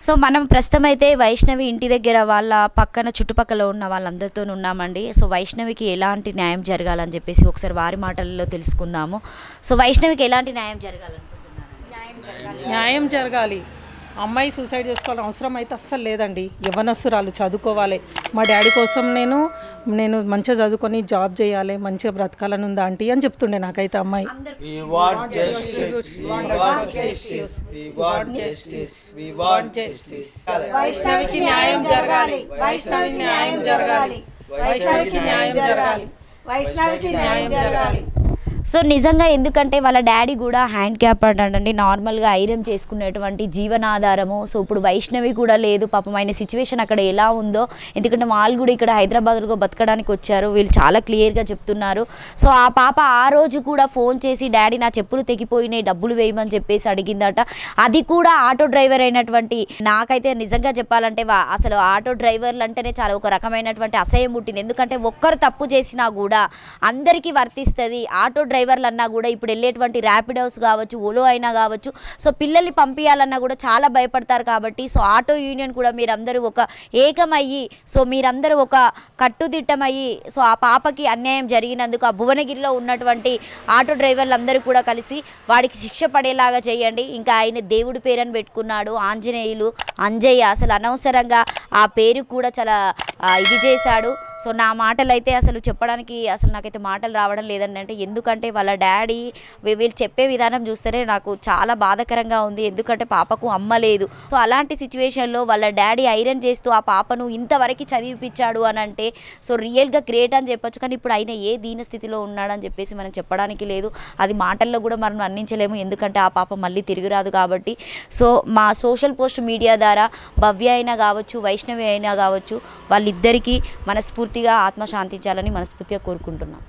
So మనం ప్రస్తుతం అయితే వైష్ణవి ఇంటి దగ్గర వాళ్ళ పక్కన చుట్టుపక్కల ఉన్న వాళ్ళందరితో ఉన్నామండి. సో వైష్ణవికి ఎలాంటి న్యాయం జరగాలని చెప్పేసి ఒకసారి వారి మాటల్లో తెలుసుకుందాము. సో వైష్ణవికి ఎలాంటి న్యాయం జరగాలనుకుంటున్నారు? న్యాయం జరగాలి. అమ్మాయి సూసైడ్ చేసుకోవాలని అవసరం అయితే అస్సలు లేదండి. యవ్వనస్తురాలు చదువుకోవాలి. మా డాడీ కోసం నేను మంచిగా చదువుకొని జాబ్ చేయాలి, మంచిగా బ్రతకాలని ఉందా ఆంటీ అని చెప్తుండే నాకైతే అమ్మాయి. వైష్ణవికి న్యాయం జరగాలి, వైష్ణవికి న్యాయం జరగాలి, వైష్ణవికి న్యాయం జరగాలి, వైష్ణవికి న్యాయం జరగాలి. సో నిజంగా ఎందుకంటే వాళ్ళ డాడీ కూడా హ్యాండ్ క్యాప్ అంటండి, నార్మల్గా ఐరన్ చేసుకునేటువంటి జీవనాధారము. సో ఇప్పుడు వైష్ణవి కూడా లేదు పాపం. ఆయన సిచ్యువేషన్ అక్కడ ఎలా ఉందో, ఎందుకంటే వాళ్ళు కూడా ఇక్కడ హైదరాబాద్లో బతకడానికి వచ్చారు, వీళ్ళు చాలా క్లియర్గా చెప్తున్నారు. సో ఆ పాప ఆ రోజు కూడా ఫోన్ చేసి డాడీ నా చెప్పులు తెగిపోయినాయి డబ్బులు వేయమని చెప్పేసి అడిగిందట. అది కూడా ఆటో డ్రైవర్ అయినటువంటి నాకైతే నిజంగా చెప్పాలంటే అసలు ఆటో డ్రైవర్లు అంటేనే చాలా ఒక రకమైనటువంటి అసహ్యం పుట్టింది. ఎందుకంటే ఒక్కరు తప్పు చేసినా కూడా అందరికీ వర్తిస్తుంది. ఆటో డ్రైవర్లు అన్నా కూడా ఇప్పుడు వెళ్ళేటువంటి ర్యాపిడోస్ కావచ్చు, ఓలో అయినా కావచ్చు, సో పిల్లల్ని పంపించాలన్నా కూడా చాలా భయపడతారు. కాబట్టి సో ఆటో యూనియన్ కూడా మీరందరూ ఒక ఏకమయ్యి, సో మీరందరూ ఒక కట్టుదిట్టమయ్యి, సో ఆ పాపకి అన్యాయం జరిగినందుకు ఆ భువనగిరిలో ఉన్నటువంటి ఆటో డ్రైవర్లు అందరూ కూడా కలిసి వాడికి శిక్ష పడేలాగా చేయండి. ఇంకా ఆయన దేవుడి పేరని పెట్టుకున్నాడు, ఆంజనేయులు, అంజయ్య, అసలు అనవసరంగా ఆ పేరు కూడా చాలా ఇది చేశాడు. సో నా మాటలు అయితే అసలు చెప్పడానికి అసలు నాకైతే మాటలు రావడం లేదండి. అంటే ఎందుకంటే వాళ్ళ డాడీ వీళ్ళు చెప్పే విధానం చూస్తేనే నాకు చాలా బాధాకరంగా ఉంది. ఎందుకంటే పాపకు అమ్మ లేదు. సో అలాంటి సిచ్యువేషన్లో వాళ్ళ డాడీ ఐరన్ చేస్తూ ఆ పాపను ఇంతవరకు చదివిపించాడు అని అంటే సో రియల్గా గ్రేట్ అని చెప్పొచ్చు. కానీ ఇప్పుడు ఆయన ఏ దీన స్థితిలో ఉన్నాడని చెప్పేసి మనం చెప్పడానికి లేదు. అది మాటల్లో కూడా మనం వర్ణించలేము, ఎందుకంటే ఆ పాప మళ్ళీ తిరిగి రాదు కాబట్టి. సో మా సోషల్ పోస్ట్ మీడియా ద్వారా భవ్య అయినా కావచ్చు, వైష్ణవి అయినా కావచ్చు, వాళ్ళిద్దరికీ మనస్ఫూర్తిగా ఆత్మ శాంతించాలని మనస్ఫూర్తిగా కోరుకుంటున్నాం.